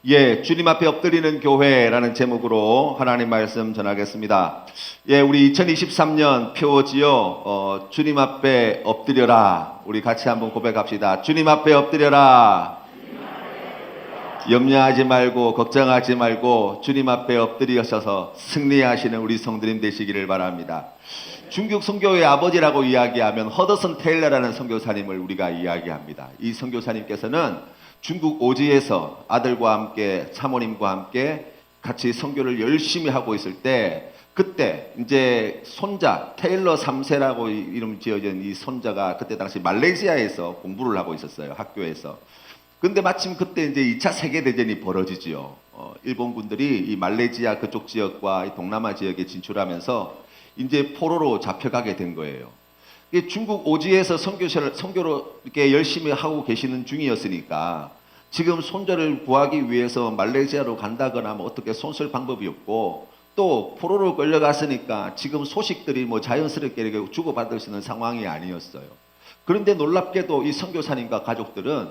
예, 주님 앞에 엎드리는 교회라는 제목으로 하나님 말씀 전하겠습니다. 예, 우리 2023년 표지요, 주님 앞에 엎드려라. 우리 같이 한번 고백합시다. 주님 앞에 엎드려라. 염려하지 말고 걱정하지 말고 주님 앞에 엎드리셔서 승리하시는 우리 성도님 되시기를 바랍니다. 중국 선교의 아버지라고 이야기하면 허더슨 테일러라는 선교사님을 우리가 이야기합니다. 이 선교사님께서는 중국 오지에서 아들과 함께 사모님과 함께 같이 선교를 열심히 하고 있을 때, 그때 이제 손자 테일러 3세라고 이름 지어진 이 손자가 그때 당시 말레이시아에서 공부를 하고 있었어요. 학교에서. 근데 마침 그때 이제 2차 세계대전이 벌어지지요. 일본군들이 이 말레이시아 그쪽 지역과 이 동남아 지역에 진출하면서 이제 포로로 잡혀가게 된 거예요. 중국 오지에서 선교를 이렇게 열심히 하고 계시는 중이었으니까 지금 손자를 구하기 위해서 말레이시아로 간다거나 뭐 어떻게 손쓸 방법이 없고, 또 포로로 끌려갔으니까 지금 소식들이 뭐 자연스럽게 이렇게 주고받을 수 있는 상황이 아니었어요. 그런데 놀랍게도 이 선교사님과 가족들은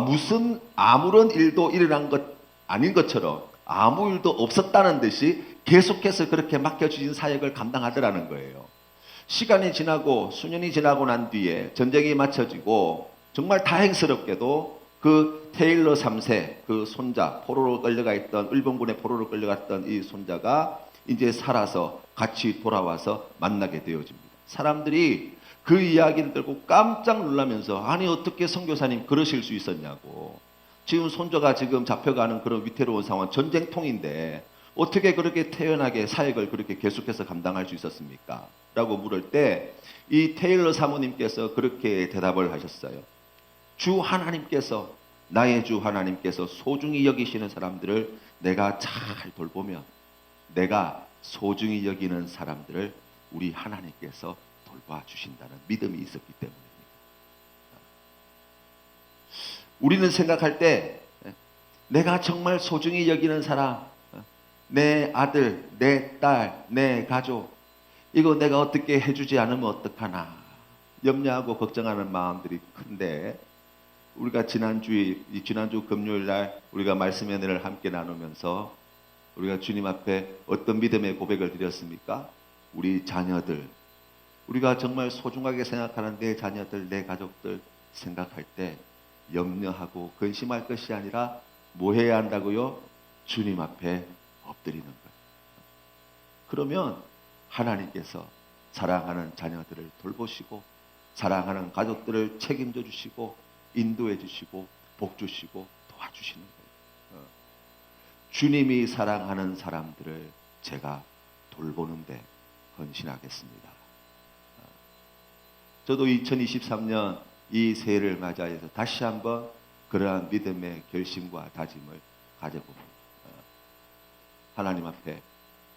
무슨 아무런 일도 일어난 것 아닌 것처럼 아무 일도 없었다는 듯이 계속해서 그렇게 맡겨주신 사역을 감당하더라는 거예요. 시간이 지나고 수년이 지나고 난 뒤에 전쟁이 마쳐지고 정말 다행스럽게도 그 테일러 3세 그 손자, 포로로 끌려가 있던, 일본군의 포로로 끌려갔던 이 손자가 이제 살아서 같이 돌아와서 만나게 되어집니다. 사람들이 그 이야기를 듣고 깜짝 놀라면서, 아니 어떻게 선교사님 그러실 수 있었냐고, 지금 손자가 지금 잡혀가는 그런 위태로운 상황, 전쟁통인데 어떻게 그렇게 태연하게 사역을 그렇게 계속해서 감당할 수 있었습니까? 라고 물을 때 이 테일러 사모님께서 그렇게 대답을 하셨어요. 주 하나님께서, 나의 주 하나님께서 소중히 여기시는 사람들을 내가 잘 돌보면 내가 소중히 여기는 사람들을 우리 하나님께서 돌봐주신다는 믿음이 있었기 때문입니다. 우리는 생각할 때 내가 정말 소중히 여기는 사람, 내 아들, 내 딸, 내 가족, 이거 내가 어떻게 해주지 않으면 어떡하나 염려하고 걱정하는 마음들이 큰데, 우리가 지난주 금요일 날 우리가 말씀의 은혜를 함께 나누면서 우리가 주님 앞에 어떤 믿음의 고백을 드렸습니까? 우리 자녀들, 우리가 정말 소중하게 생각하는 내 자녀들, 내 가족들 생각할 때 염려하고 근심할 것이 아니라 뭐 해야 한다고요? 주님 앞에 엎드리는 거예요. 그러면 하나님께서 사랑하는 자녀들을 돌보시고 사랑하는 가족들을 책임져 주시고 인도해 주시고 복 주시고 도와주시는 거예요. 주님이 사랑하는 사람들을 제가 돌보는데 헌신하겠습니다. 저도 2023년 이 새해를 맞이해서 다시 한번 그러한 믿음의 결심과 다짐을 가져봅니다. 하나님 앞에,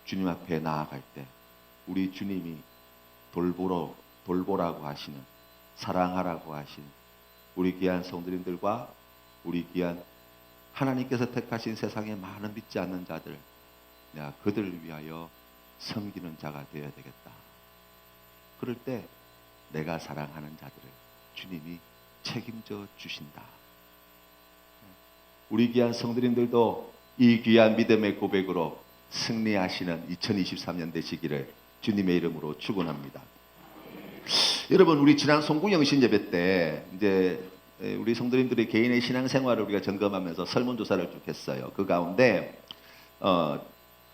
주님 앞에 나아갈 때 우리 주님이 돌보라고 하시는, 사랑하라고 하시는 우리 귀한 성도님들과 우리 귀한 하나님께서 택하신 세상의 많은 믿지 않는 자들, 내가 그들을 위하여 섬기는 자가 되어야 되겠다. 그럴 때 내가 사랑하는 자들을 주님이 책임져 주신다. 우리 귀한 성도님들도 이 귀한 믿음의 고백으로 승리하시는 2023년 되시기를 주님의 이름으로 축원합니다. 여러분, 우리 지난 송구영신 예배 때 이제 우리 성도님들의 개인의 신앙생활을 우리가 점검하면서 설문조사를 쭉 했어요. 그 가운데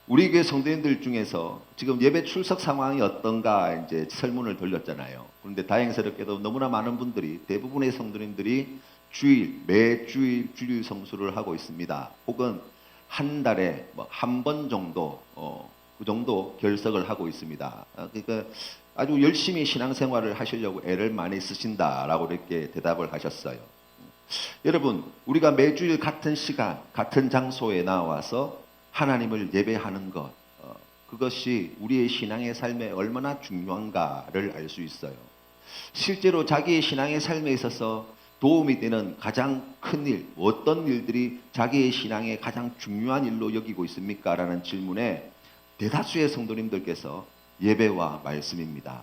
우리 교회 성도님들 중에서 지금 예배 출석 상황이 어떤가 이제 설문을 돌렸잖아요. 그런데 다행스럽게도 너무나 많은 분들이, 대부분의 성도님들이 매주일 주일 성수를 하고 있습니다. 혹은 한 달에 한 번 정도 그 정도 결석을 하고 있습니다. 그러니까 아주 열심히 신앙생활을 하시려고 애를 많이 쓰신다라고 이렇게 대답을 하셨어요. 여러분, 우리가 매주일 같은 시간, 같은 장소에 나와서 하나님을 예배하는 것, 그것이 우리의 신앙의 삶에 얼마나 중요한가를 알 수 있어요. 실제로 자기의 신앙의 삶에 있어서 도움이 되는 가장 큰 일, 어떤 일들이 자기의 신앙에 가장 중요한 일로 여기고 있습니까? 라는 질문에 대다수의 성도님들께서 예배와 말씀입니다.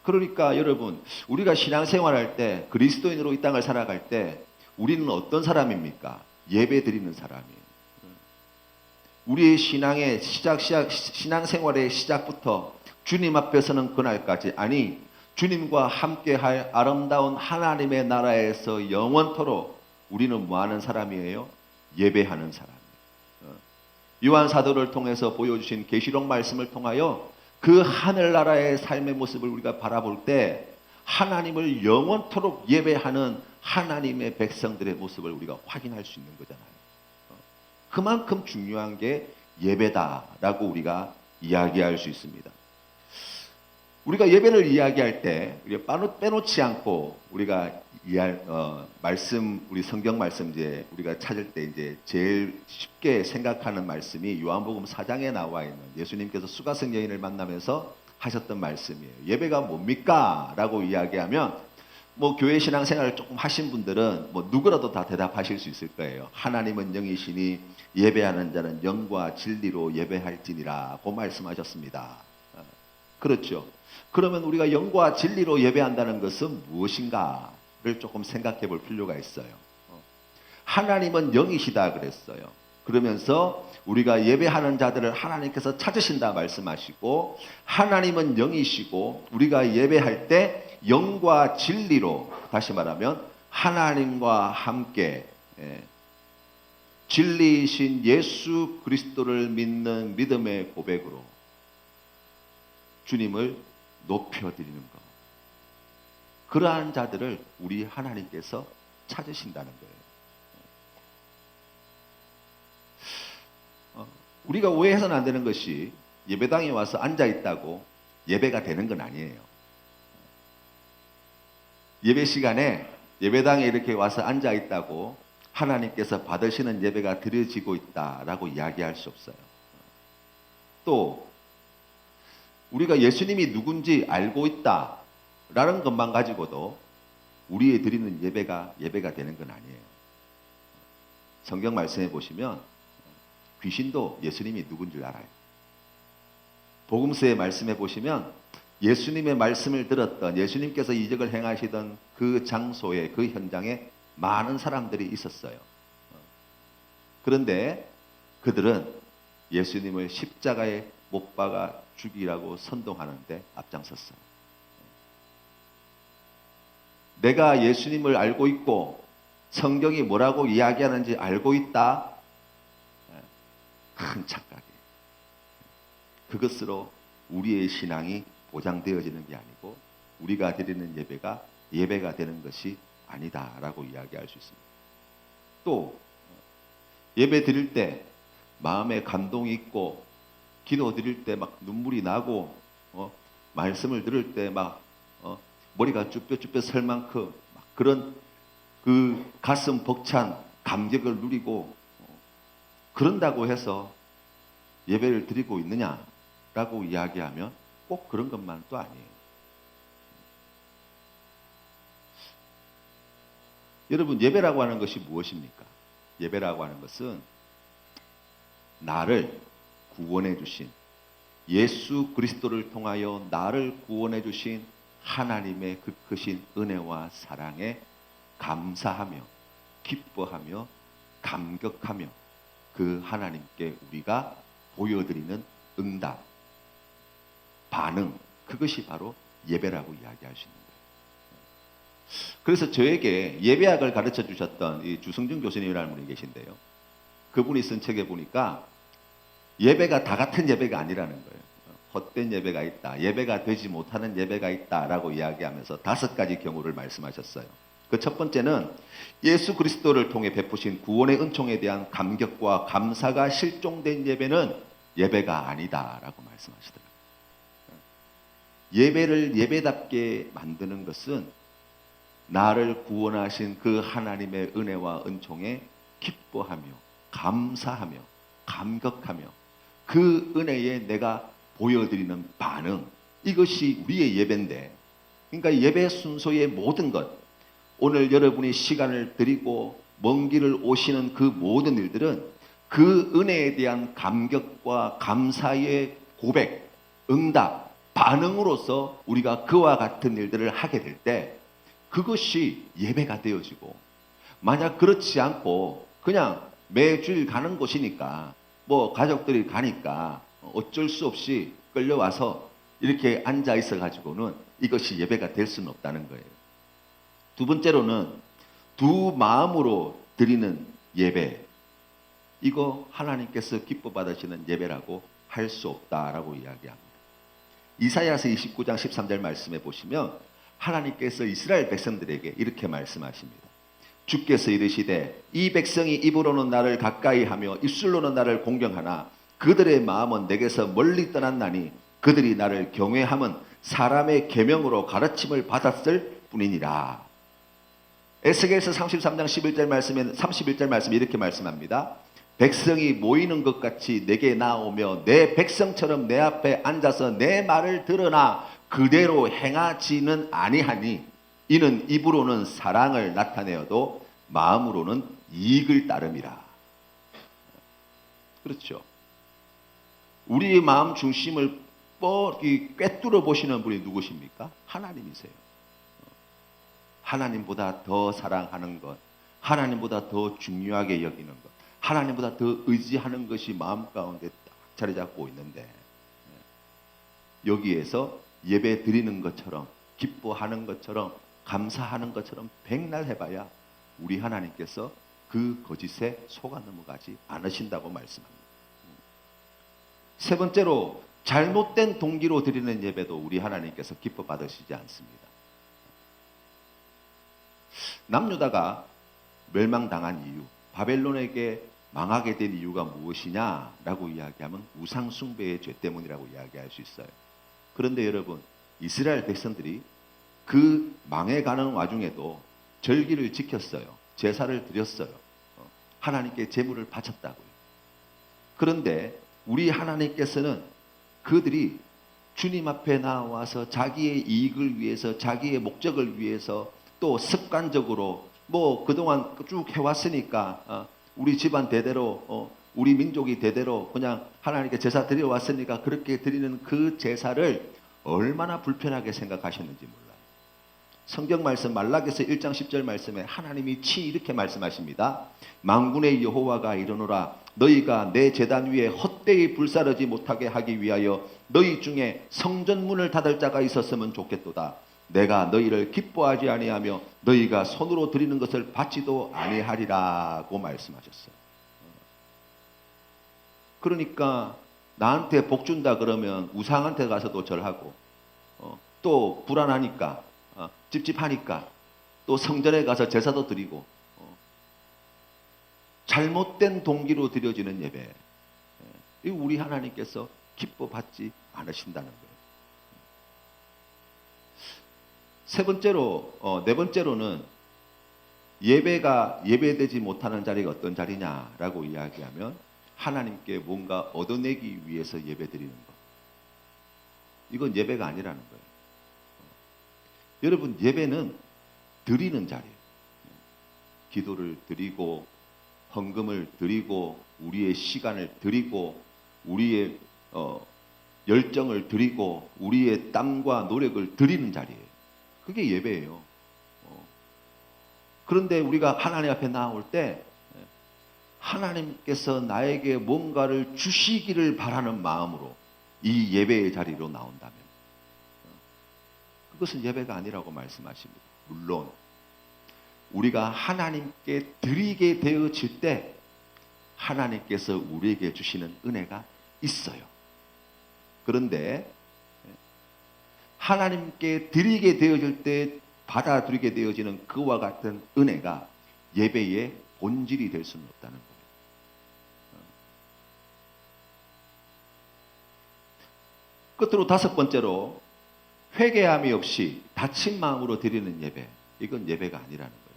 그러니까 여러분, 우리가 신앙생활할 때, 그리스도인으로 이 땅을 살아갈 때 우리는 어떤 사람입니까? 예배 드리는 사람이에요. 우리의 신앙의 신앙생활의 시작부터 주님 앞에 서는 그날까지, 아니 주님과 함께할 아름다운 하나님의 나라에서 영원토록 우리는 뭐하는 사람이에요? 예배하는 사람이에요. 요한 사도를 통해서 보여주신 계시록 말씀을 통하여 그 하늘나라의 삶의 모습을 우리가 바라볼 때 하나님을 영원토록 예배하는 하나님의 백성들의 모습을 우리가 확인할 수 있는 거잖아요. 그만큼 중요한 게 예배다라고 우리가 이야기할 수 있습니다. 우리가 예배를 이야기할 때 빼놓지 않고 우리가 우리 성경 말씀 이제 우리가 찾을 때 이제 제일 쉽게 생각하는 말씀이 요한복음 4장에 나와 있는 예수님께서 수가성 여인을 만나면서 하셨던 말씀이에요. 예배가 뭡니까? 라고 이야기하면 뭐 교회 신앙생활을 조금 하신 분들은 뭐 누구라도 다 대답하실 수 있을 거예요. 하나님은 영이시니 예배하는 자는 영과 진리로 예배할지니라고 말씀하셨습니다. 그렇죠. 그러면 우리가 영과 진리로 예배한다는 것은 무엇인가를 조금 생각해 볼 필요가 있어요. 하나님은 영이시다 그랬어요. 그러면서 우리가 예배하는 자들을 하나님께서 찾으신다 말씀하시고, 하나님은 영이시고 우리가 예배할 때 영과 진리로, 다시 말하면 하나님과 함께 진리이신 예수 그리스도를 믿는 믿음의 고백으로 주님을 높여드리는 것, 그러한 자들을 우리 하나님께서 찾으신다는 거예요. 우리가 오해해서는 안 되는 것이 예배당에 와서 앉아있다고 예배가 되는 건 아니에요. 예배 시간에 예배당에 이렇게 와서 앉아있다고 하나님께서 받으시는 예배가 드려지고 있다라고 이야기할 수 없어요. 또 우리가 예수님이 누군지 알고 있다라는 것만 가지고도 우리의 드리는 예배가 되는 건 아니에요. 성경 말씀해 보시면 귀신도 예수님이 누군지 알아요. 복음서에 말씀해 보시면 예수님의 말씀을 들었던, 예수님께서 이적을 행하시던 그 장소에, 그 현장에 많은 사람들이 있었어요. 그런데 그들은 예수님을 십자가에 못 박아 죽이라고 선동하는데 앞장섰어요. 내가 예수님을 알고 있고 성경이 뭐라고 이야기하는지 알고 있다? 큰 착각이에요. 그것으로 우리의 신앙이 보장되어지는 게 아니고 우리가 드리는 예배가 되는 것이 아니다라고 이야기할 수 있습니다. 또 예배 드릴 때 마음에 감동이 있고 기도 드릴 때 막 눈물이 나고 말씀을 들을 때 막 머리가 쭈뼛쭈뼛 설 만큼 막 그런 그 가슴 벅찬 감격을 누리고 그런다고 해서 예배를 드리고 있느냐라고 이야기하면 꼭 그런 것만 또 아니에요. 여러분, 예배라고 하는 것이 무엇입니까? 예배라고 하는 것은 나를 구원해 주신, 예수 그리스도를 통하여 나를 구원해 주신 하나님의 그 크신 은혜와 사랑에 감사하며 기뻐하며 감격하며 그 하나님께 우리가 보여드리는 응답, 반응, 그것이 바로 예배라고 이야기할 수 있는 거예요. 그래서 저에게 예배학을 가르쳐 주셨던 이 주승준 교수님이라는 분이 계신데요. 그분이 쓴 책에 보니까 예배가 다 같은 예배가 아니라는 거예요. 헛된 예배가 있다, 예배가 되지 못하는 예배가 있다라고 이야기하면서 5가지 경우를 말씀하셨어요. 그 첫 번째는 예수 그리스도를 통해 베푸신 구원의 은총에 대한 감격과 감사가 실종된 예배는 예배가 아니다라고 말씀하시더라고요. 예배를 예배답게 만드는 것은 나를 구원하신 그 하나님의 은혜와 은총에 기뻐하며 감사하며 감격하며 그 은혜에 내가 보여드리는 반응, 이것이 우리의 예배인데, 그러니까 예배 순서의 모든 것, 오늘 여러분이 시간을 드리고 먼 길을 오시는 그 모든 일들은 그 은혜에 대한 감격과 감사의 고백, 응답, 반응으로서 우리가 그와 같은 일들을 하게 될 때 그것이 예배가 되어지고, 만약 그렇지 않고 그냥 매주일 가는 곳이니까 뭐 가족들이 가니까 어쩔 수 없이 끌려와서 이렇게 앉아 있어 가지고는 이것이 예배가 될 수는 없다는 거예요. 두 번째로는 두 마음으로 드리는 예배. 이거 하나님께서 기뻐 받으시는 예배라고 할 수 없다라고 이야기합니다. 이사야서 29장 13절 말씀에 보시면 하나님께서 이스라엘 백성들에게 이렇게 말씀하십니다. 주께서 이르시되 이 백성이 입으로는 나를 가까이 하며 입술로는 나를 공경하나 그들의 마음은 내게서 멀리 떠났나니 그들이 나를 경외함은 사람의 계명으로 가르침을 받았을 뿐이니라. 에스겔서 33장 11절 말씀에 이렇게 말씀합니다. 백성이 모이는 것 같이 내게 나오며 내 백성처럼 내 앞에 앉아서 내 말을 들으나 그대로 행하지는 아니하니 이는 입으로는 사랑을 나타내어도 마음으로는 이익을 따름이라. 그렇죠. 우리의 마음 중심을 꿰뚫어 보시는 분이 누구십니까? 하나님이세요. 하나님보다 더 사랑하는 것, 하나님보다 더 중요하게 여기는 것, 하나님보다 더 의지하는 것이 마음 가운데 딱 자리 잡고 있는데 여기에서 예배 드리는 것처럼 기뻐하는 것처럼 감사하는 것처럼 백날 해봐야 우리 하나님께서 그 거짓에 속아 넘어가지 않으신다고 말씀합니다. 세 번째로 잘못된 동기로 드리는 예배도 우리 하나님께서 기뻐 받으시지 않습니다. 남유다가 멸망당한 이유, 바벨론에게 망하게 된 이유가 무엇이냐라고 이야기하면 우상 숭배의 죄 때문이라고 이야기할 수 있어요. 그런데 여러분, 이스라엘 백성들이 그 망해가는 와중에도 절기를 지켰어요. 제사를 드렸어요. 하나님께 제물을 바쳤다고요. 그런데 우리 하나님께서는 그들이 주님 앞에 나와서 자기의 이익을 위해서, 자기의 목적을 위해서 또 습관적으로 뭐 그동안 쭉 해왔으니까 우리 집안 대대로 우리 민족이 대대로 그냥 하나님께 제사 드려왔으니까 그렇게 드리는 그 제사를 얼마나 불편하게 생각하셨는지 몰라요. 성경 말씀 말라기서 1장 10절 말씀에 하나님이 이렇게 말씀하십니다. 만군의 여호와가 이르노라 너희가 내 제단 위에 헛되이 불사르지 못하게 하기 위하여 너희 중에 성전문을 닫을 자가 있었으면 좋겠도다. 내가 너희를 기뻐하지 아니하며 너희가 손으로 드리는 것을 받지도 아니하리라고 말씀하셨어요. 그러니까 나한테 복 준다 그러면 우상한테 가서도 절하고 또 불안하니까 찝찝하니까 또 성전에 가서 제사도 드리고 잘못된 동기로 드려지는 예배, 이 우리 하나님께서 기뻐 받지 않으신다는 거예요. 네 번째로는 예배가 예배되지 못하는 자리가 어떤 자리냐라고 이야기하면 하나님께 뭔가 얻어내기 위해서 예배드리는 것. 이건 예배가 아니라는 거예요. 여러분, 예배는 드리는 자리예요. 기도를 드리고 헌금을 드리고 우리의 시간을 드리고 우리의 열정을 드리고 우리의 땀과 노력을 드리는 자리예요. 그게 예배예요. 그런데 우리가 하나님 앞에 나올 때 하나님께서 나에게 뭔가를 주시기를 바라는 마음으로 이 예배의 자리로 나온다면 그것은 예배가 아니라고 말씀하십니다. 물론 우리가 하나님께 드리게 되어질 때 하나님께서 우리에게 주시는 은혜가 있어요. 그런데 하나님께 드리게 되어질 때 받아들이게 되어지는 그와 같은 은혜가 예배의 본질이 될 수는 없다는 거예요. 끝으로 다섯 번째로 회개함이 없이 다친 마음으로 드리는 예배. 이건 예배가 아니라는 거예요.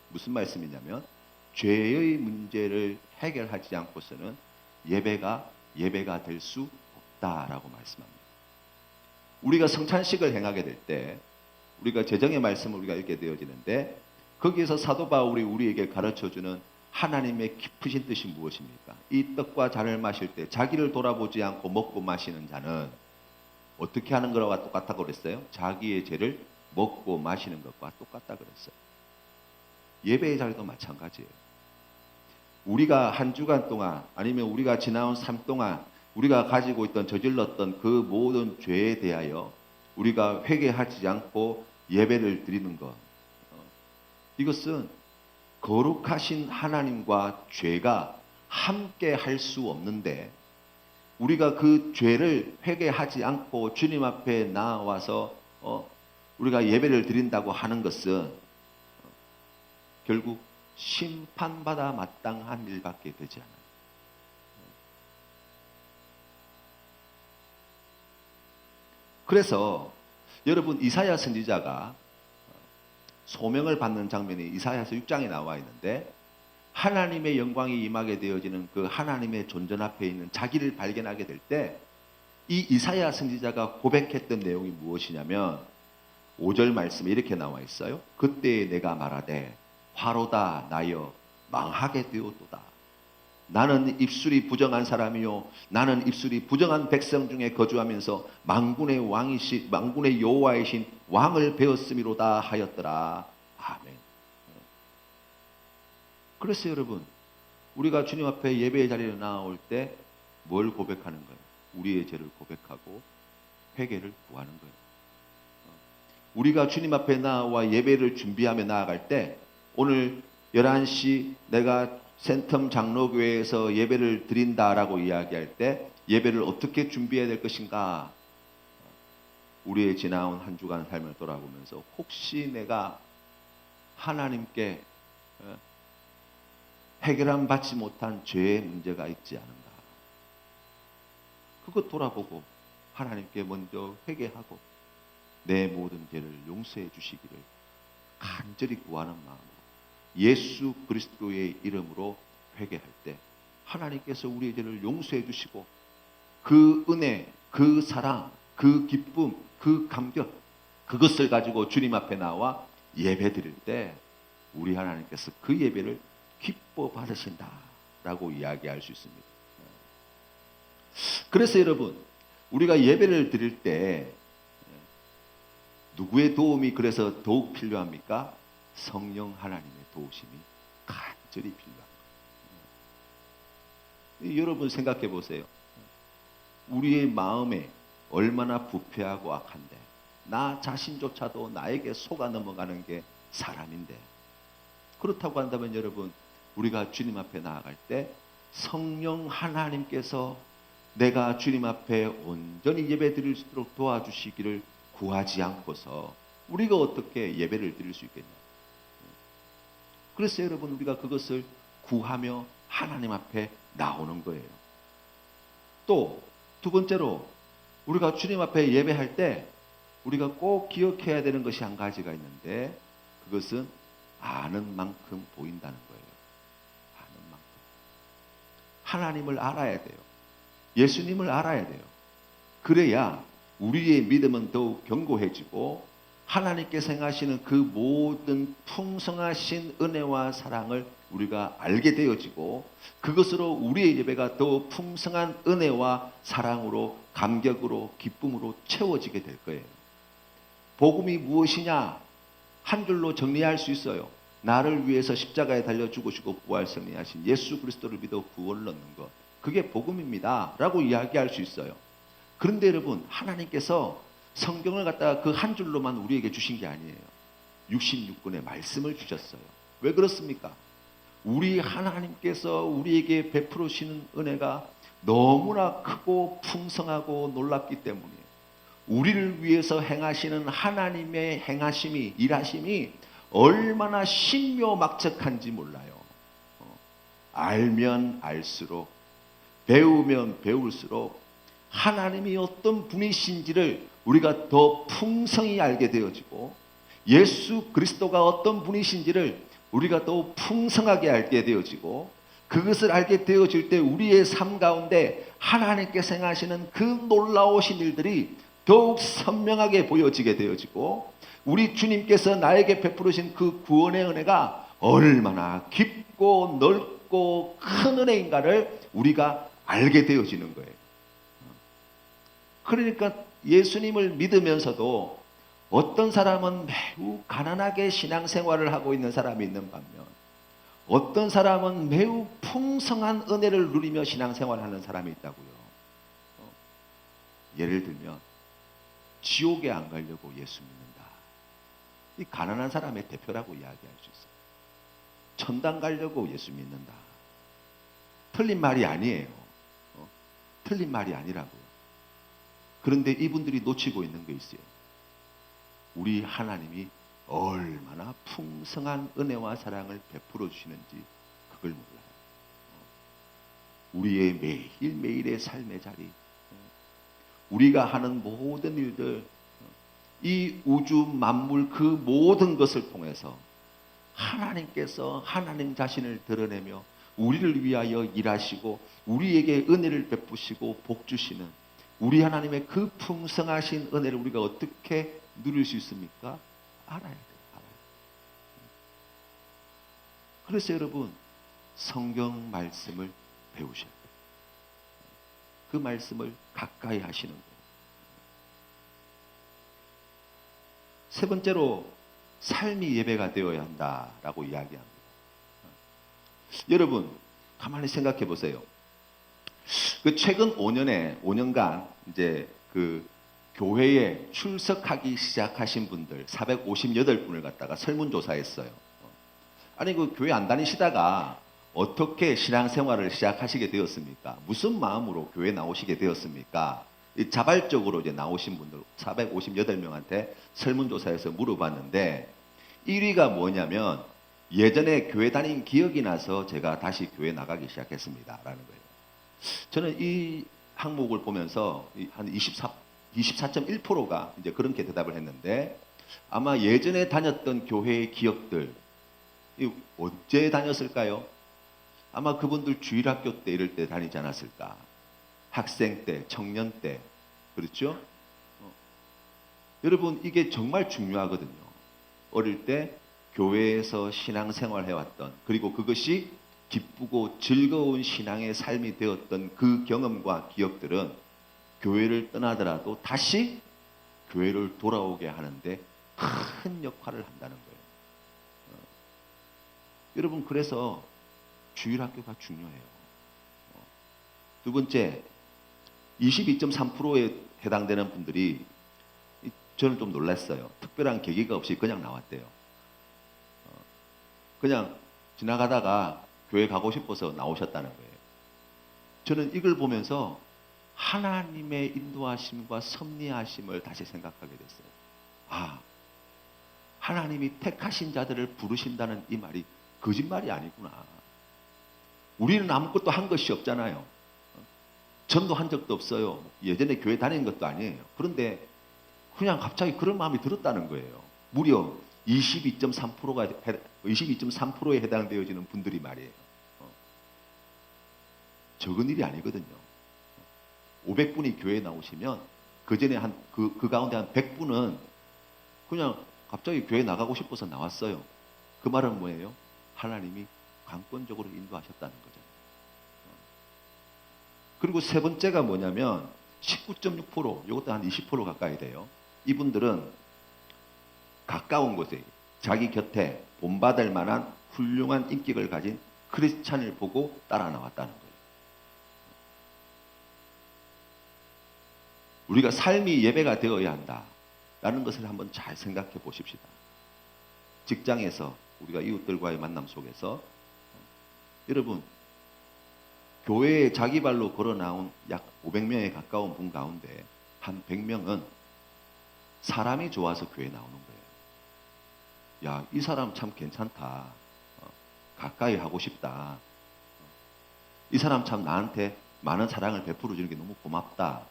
무슨 말씀이냐면 죄의 문제를 해결하지 않고서는 예배가 될 수 없다라고 말씀합니다. 우리가 성찬식을 행하게 될 때 우리가 제정의 말씀을 우리가 읽게 되어지는데 거기에서 사도 바울이 우리에게 가르쳐주는 하나님의 깊으신 뜻이 무엇입니까? 이 떡과 잔을 마실 때 자기를 돌아보지 않고 먹고 마시는 자는 어떻게 하는 거와 똑같다고 그랬어요? 자기의 죄를 먹고 마시는 것과 똑같다 그랬어요. 예배의 자리도 마찬가지예요. 우리가 한 주간 동안 아니면 우리가 지나온 삶 동안 우리가 가지고 있던 저질렀던 그 모든 죄에 대하여 우리가 회개하지 않고 예배를 드리는 것, 이것은 거룩하신 하나님과 죄가 함께 할 수 없는데, 우리가 그 죄를 회개하지 않고 주님 앞에 나와서 우리가 예배를 드린다고 하는 것은 결국 심판받아 마땅한 일밖에 되지 않아요. 그래서 여러분, 이사야 선지자가 소명을 받는 장면이 이사야서 6장에 나와 있는데, 하나님의 영광이 임하게 되어지는 그 하나님의 존전 앞에 있는 자기를 발견하게 될 때, 이 이사야 선지자가 고백했던 내용이 무엇이냐면 5절 말씀에 이렇게 나와 있어요. 그때 내가 말하되 화로다 나여 망하게 되었도다. 나는 입술이 부정한 사람이요 나는 입술이 부정한 백성 중에 거주하면서 만군의 여호와이신 왕을 배웠음이로다 하였더라. 아멘. 그래서 여러분, 우리가 주님 앞에 예배의 자리에 나올 때 뭘 고백하는 거예요? 우리의 죄를 고백하고 회개를 구하는 거예요. 우리가 주님 앞에 나와 예배를 준비하며 나아갈 때, 오늘 11시 내가 센텀 장로교회에서 예배를 드린다라고 이야기할 때 예배를 어떻게 준비해야 될 것인가? 우리의 지나온 한 주간 삶을 돌아보면서 혹시 내가 하나님께 해결함 받지 못한 죄의 문제가 있지 않은가? 그것 돌아보고 하나님께 먼저 회개하고 내 모든 죄를 용서해 주시기를 간절히 구하는 마음으로 예수 그리스도의 이름으로 회개할 때 하나님께서 우리의 죄를 용서해 주시고 그 은혜, 그 사랑, 그 기쁨, 그 감격, 그것을 가지고 주님 앞에 나와 예배 드릴 때 우리 하나님께서 그 예배를 기뻐 받으신다라고 이야기할 수 있습니다. 그래서 여러분, 우리가 예배를 드릴 때 누구의 도움이 그래서 더욱 필요합니까? 성령 하나님의 도우심이 간절히 필요합니다. 여러분 생각해 보세요. 우리의 마음에 얼마나 부패하고 악한데, 나 자신조차도 나에게 속아 넘어가는 게 사람인데, 그렇다고 한다면 여러분, 우리가 주님 앞에 나아갈 때 성령 하나님께서 내가 주님 앞에 온전히 예배 드릴 수 있도록 도와주시기를 구하지 않고서 우리가 어떻게 예배를 드릴 수 있겠냐? 그래서 여러분, 우리가 그것을 구하며 하나님 앞에 나오는 거예요. 또 두 번째로, 우리가 주님 앞에 예배할 때 우리가 꼭 기억해야 되는 것이 한 가지가 있는데, 그것은 아는 만큼 보인다는 거예요. 아는 만큼. 하나님을 알아야 돼요. 예수님을 알아야 돼요. 그래야 우리의 믿음은 더욱 견고해지고 하나님께서 행하시는 그 모든 풍성하신 은혜와 사랑을 우리가 알게 되어지고, 그것으로 우리의 예배가 더 풍성한 은혜와 사랑으로, 감격으로, 기쁨으로 채워지게 될 거예요. 복음이 무엇이냐? 한 줄로 정리할 수 있어요. 나를 위해서 십자가에 달려 죽으시고 부활 승리하신 예수 그리스도를 믿어 구원을 얻는 것, 그게 복음입니다 라고 이야기할 수 있어요. 그런데 여러분, 하나님께서 성경을 갖다가 그 한 줄로만 우리에게 주신 게 아니에요. 66권의 말씀을 주셨어요. 왜 그렇습니까? 우리 하나님께서 우리에게 베풀으시는 은혜가 너무나 크고 풍성하고 놀랍기 때문에 우리를 위해서 행하시는 하나님의 행하심이, 일하심이 얼마나 신묘막측한지 몰라요. 알면 알수록, 배우면 배울수록 하나님이 어떤 분이신지를 우리가 더 풍성히 알게 되어지고, 예수 그리스도가 어떤 분이신지를 우리가 더 풍성하게 알게 되어지고, 그것을 알게 되어질 때 우리의 삶 가운데 하나님께서 행하시는 그 놀라우신 일들이 더욱 선명하게 보여지게 되어지고, 우리 주님께서 나에게 베푸르신 그 구원의 은혜가 얼마나 깊고 넓고 큰 은혜인가를 우리가 알게 되어지는 거예요. 그러니까 예수님을 믿으면서도 어떤 사람은 매우 가난하게 신앙생활을 하고 있는 사람이 있는 반면, 어떤 사람은 매우 풍성한 은혜를 누리며 신앙생활하는 사람이 있다고요. 예를 들면 지옥에 안 가려고 예수 믿는다. 이 가난한 사람의 대표라고 이야기할 수 있어요. 천당 가려고 예수 믿는다. 틀린 말이 아니에요. 틀린 말이 아니라고요. 그런데 이분들이 놓치고 있는 게 있어요. 우리 하나님이 얼마나 풍성한 은혜와 사랑을 베풀어 주시는지 그걸 몰라요. 우리의 매일매일의 삶의 자리, 우리가 하는 모든 일들, 이 우주 만물 그 모든 것을 통해서 하나님께서 하나님 자신을 드러내며 우리를 위하여 일하시고 우리에게 은혜를 베푸시고 복 주시는 우리 하나님의 그 풍성하신 은혜를 우리가 어떻게 누릴 수 있습니까? 알아야 돼요. 알아야 돼요. 그래서 여러분 성경 말씀을 배우셔야 돼요. 그 말씀을 가까이 하시는 거예요. 세 번째로 삶이 예배가 되어야 한다라고 이야기합니다. 여러분 가만히 생각해 보세요. 그 최근 5년간 이제 그 교회에 출석하기 시작하신 분들 458분을 갖다가 설문조사했어요. 아니 그 교회 안 다니시다가 어떻게 신앙생활을 시작하시게 되었습니까? 무슨 마음으로 교회 나오시게 되었습니까? 자발적으로 이제 나오신 분들 458명한테 설문조사에서 물어봤는데 1위가 뭐냐면 예전에 교회 다닌 기억이 나서 제가 다시 교회 나가기 시작했습니다. 라는 거예요. 저는 이 항목을 보면서 한 24.1%가 이제 그렇게 대답을 했는데 아마 예전에 다녔던 교회의 기억들 언제 다녔을까요? 아마 그분들 주일학교 때 이럴 때 다니지 않았을까? 학생 때, 청년 때, 그렇죠? 여러분 이게 정말 중요하거든요. 어릴 때 교회에서 신앙생활 해왔던 그리고 그것이 기쁘고 즐거운 신앙의 삶이 되었던 그 경험과 기억들은 교회를 떠나더라도 다시 교회를 돌아오게 하는데 큰 역할을 한다는 거예요. 여러분 그래서 주일학교가 중요해요. 두 번째 22.3%에 해당되는 분들이 저는 좀 놀랐어요. 특별한 계기가 없이 그냥 나왔대요. 그냥 지나가다가 교회 가고 싶어서 나오셨다는 거예요. 저는 이걸 보면서 하나님의 인도하심과 섭리하심을 다시 생각하게 됐어요. 아, 하나님이 택하신 자들을 부르신다는 이 말이 거짓말이 아니구나. 우리는 아무것도 한 것이 없잖아요. 전도 한 적도 없어요. 예전에 교회 다닌 것도 아니에요. 그런데 그냥 갑자기 그런 마음이 들었다는 거예요. 무려 22.3%에 해당되어지는 분들이 말이에요. 적은 일이 아니거든요. 500분이 교회에 나오시면 그 전에 그 가운데 한 100분은 그냥 갑자기 교회 나가고 싶어서 나왔어요. 그 말은 뭐예요? 하나님이 강권적으로 인도하셨다는 거죠. 그리고 세 번째가 뭐냐면 19.6%, 이것도 한 20% 가까이 돼요. 이분들은 가까운 곳에 자기 곁에 본받을 만한 훌륭한 인격을 가진 크리스찬을 보고 따라 나왔다는 거예요. 우리가 삶이 예배가 되어야 한다라는 것을 한번 잘 생각해 보십시다. 직장에서 우리가 이웃들과의 만남 속에서 여러분 교회에 자기 발로 걸어 나온 약 500명에 가까운 분 가운데 한 100명은 사람이 좋아서 교회에 나오는 거예요. 야, 이 사람 참 괜찮다. 가까이 하고 싶다. 이 사람 참 나한테 많은 사랑을 베풀어 주는 게 너무 고맙다.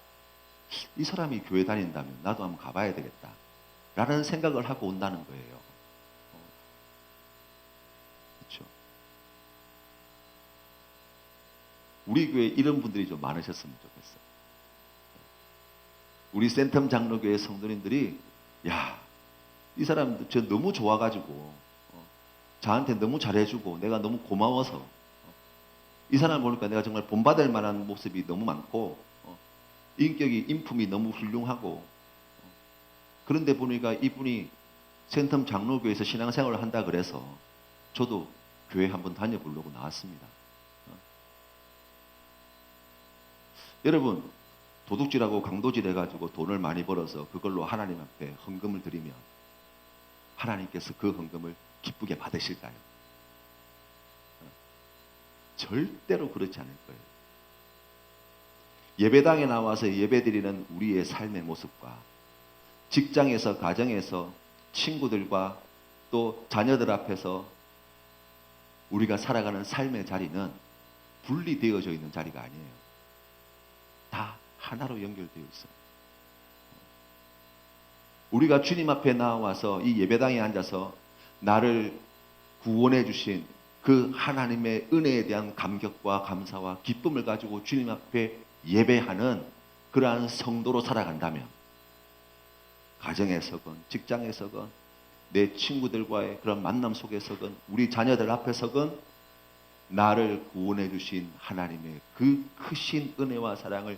이 사람이 교회 다닌다면 나도 한번 가봐야 되겠다. 라는 생각을 하고 온다는 거예요. 그렇죠. 우리 교회에 이런 분들이 좀 많으셨으면 좋겠어요. 우리 센텀 장로교회 성도님들이 야, 이 사람 저 너무 좋아가지고 저한테 너무 잘해주고 내가 너무 고마워서 이 사람 보니까 내가 정말 본받을 만한 모습이 너무 많고 인격이 인품이 너무 훌륭하고 그런데 보니까 이분이 센텀 장로교회에서 신앙생활을 한다 그래서 저도 교회 한번 다녀보려고 나왔습니다. 여러분, 도둑질하고 강도질 해가지고 돈을 많이 벌어서 그걸로 하나님 앞에 헌금을 드리면 하나님께서 그 헌금을 기쁘게 받으실까요? 절대로 그렇지 않을 거예요. 예배당에 나와서 예배드리는 우리의 삶의 모습과 직장에서, 가정에서, 친구들과 또 자녀들 앞에서 우리가 살아가는 삶의 자리는 분리되어져 있는 자리가 아니에요. 다 하나로 연결되어 있어요. 우리가 주님 앞에 나와서 이 예배당에 앉아서 나를 구원해 주신 그 하나님의 은혜에 대한 감격과 감사와 기쁨을 가지고 주님 앞에 예배하는 그러한 성도로 살아간다면 가정에서건 직장에서건 내 친구들과의 그런 만남 속에서건 우리 자녀들 앞에서건 나를 구원해 주신 하나님의 그 크신 은혜와 사랑을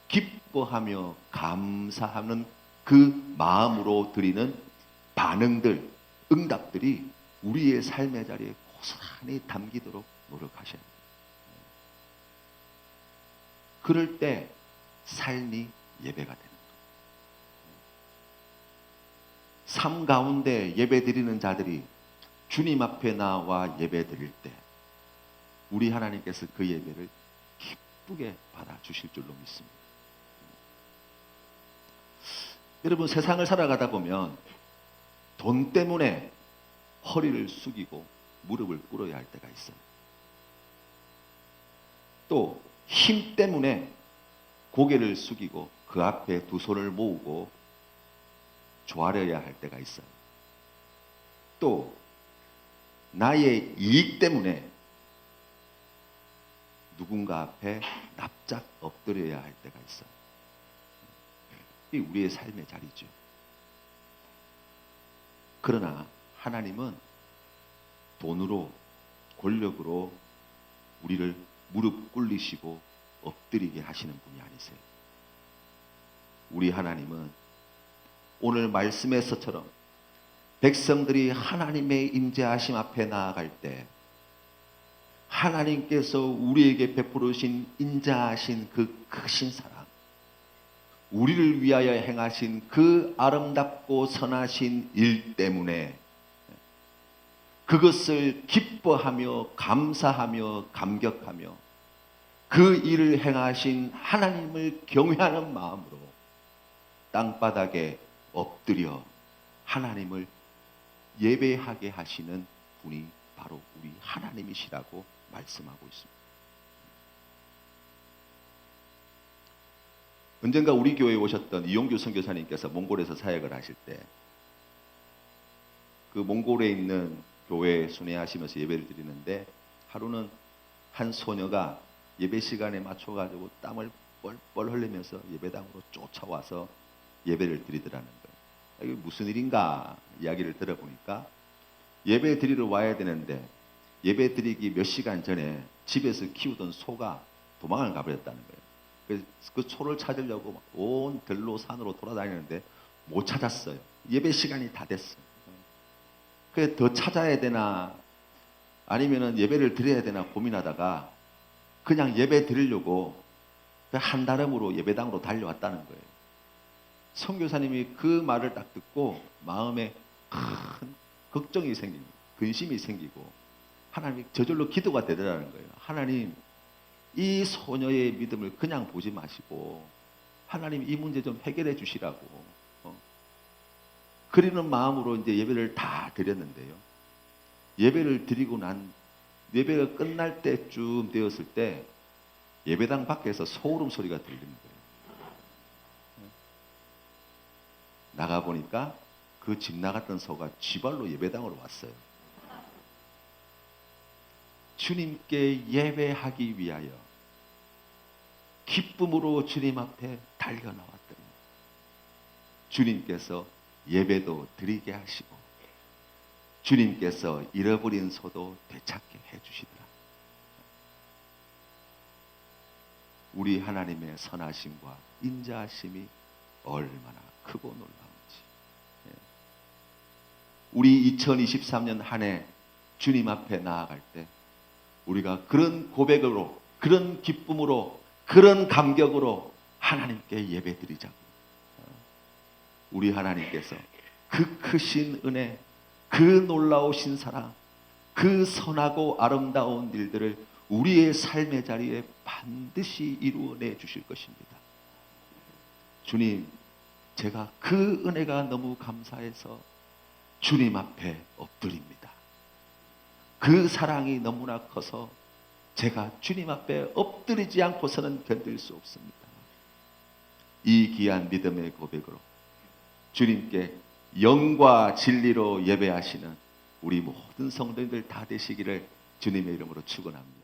기뻐하며 감사하는 그 마음으로 드리는 반응들, 응답들이 우리의 삶의 자리에 고스란히 담기도록 노력하셔야 합니다. 그럴 때 삶이 예배가 되는 거예요. 삶 가운데 예배 드리는 자들이 주님 앞에 나와 예배 드릴 때 우리 하나님께서 그 예배를 기쁘게 받아주실 줄로 믿습니다. 여러분, 세상을 살아가다 보면 돈 때문에 허리를 숙이고 무릎을 꿇어야 할 때가 있어요. 또 힘 때문에 고개를 숙이고 그 앞에 두 손을 모으고 조아려야 할 때가 있어요. 또 나의 이익 때문에 누군가 앞에 납작 엎드려야 할 때가 있어요. 이게 우리의 삶의 자리죠. 그러나 하나님은 돈으로, 권력으로 우리를 무릎 꿇리시고 엎드리게 하시는 분이 아니세요. 우리 하나님은 오늘 말씀에서처럼 백성들이 하나님의 임재하심 앞에 나아갈 때 하나님께서 우리에게 베푸르신 인자하신 그 크신 사랑, 우리를 위하여 행하신 그 아름답고 선하신 일 때문에 그것을 기뻐하며 감사하며 감격하며 그 일을 행하신 하나님을 경외하는 마음으로 땅바닥에 엎드려 하나님을 예배하게 하시는 분이 바로 우리 하나님이시라고 말씀하고 있습니다. 언젠가 우리 교회에 오셨던 이용규 선교사님께서 몽골에서 사역을 하실 때 그 몽골에 있는 교회에 순회하시면서 예배를 드리는데 하루는 한 소녀가 예배 시간에 맞춰가지고 땀을 뻘뻘 흘리면서 예배당으로 쫓아와서 예배를 드리더라는 거예요. 이게 무슨 일인가 이야기를 들어보니까 예배 드리러 와야 되는데 예배 드리기 몇 시간 전에 집에서 키우던 소가 도망을 가버렸다는 거예요. 그래서 그 소를 찾으려고 막 온 들로 산으로 돌아다니는데 못 찾았어요. 예배 시간이 다 됐어요. 그래서 더 찾아야 되나 아니면은 예배를 드려야 되나 고민하다가 그냥 예배 드리려고 한달음으로 예배당으로 달려왔다는 거예요. 선교사님이 그 말을 딱 듣고 마음에 큰 걱정이 생기고 근심이 생기고 하나님이 저절로 기도가 되더라는 거예요. 하나님, 이 소녀의 믿음을 그냥 보지 마시고 하나님 이 문제 좀 해결해 주시라고 그리는 마음으로 이제 예배를 다 드렸는데요. 예배를 드리고 난 예배가 끝날 때쯤 되었을 때 예배당 밖에서 소름 소리가 들리는 거예요. 나가 보니까 그 집 나갔던 소가 쥐발로 예배당으로 왔어요. 주님께 예배하기 위하여 기쁨으로 주님 앞에 달려 나왔더니 주님께서 예배도 드리게 하시고 주님께서 잃어버린 소도 되찾게 해주시더라. 우리 하나님의 선하심과 인자하심이 얼마나 크고 놀라운지. 우리 2023년 한 해 주님 앞에 나아갈 때 우리가 그런 고백으로, 그런 기쁨으로, 그런 감격으로 하나님께 예배드리자고. 우리 하나님께서 그 크신 은혜, 그 놀라우신 사랑, 그 선하고 아름다운 일들을 우리의 삶의 자리에 반드시 이루어내 주실 것입니다. 주님, 제가 그 은혜가 너무 감사해서 주님 앞에 엎드립니다. 그 사랑이 너무나 커서 제가 주님 앞에 엎드리지 않고서는 견딜 수 없습니다. 이 귀한 믿음의 고백으로 주님께 영과 진리로 예배하시는 우리 모든 성도님들 다 되시기를 주님의 이름으로 축원합니다.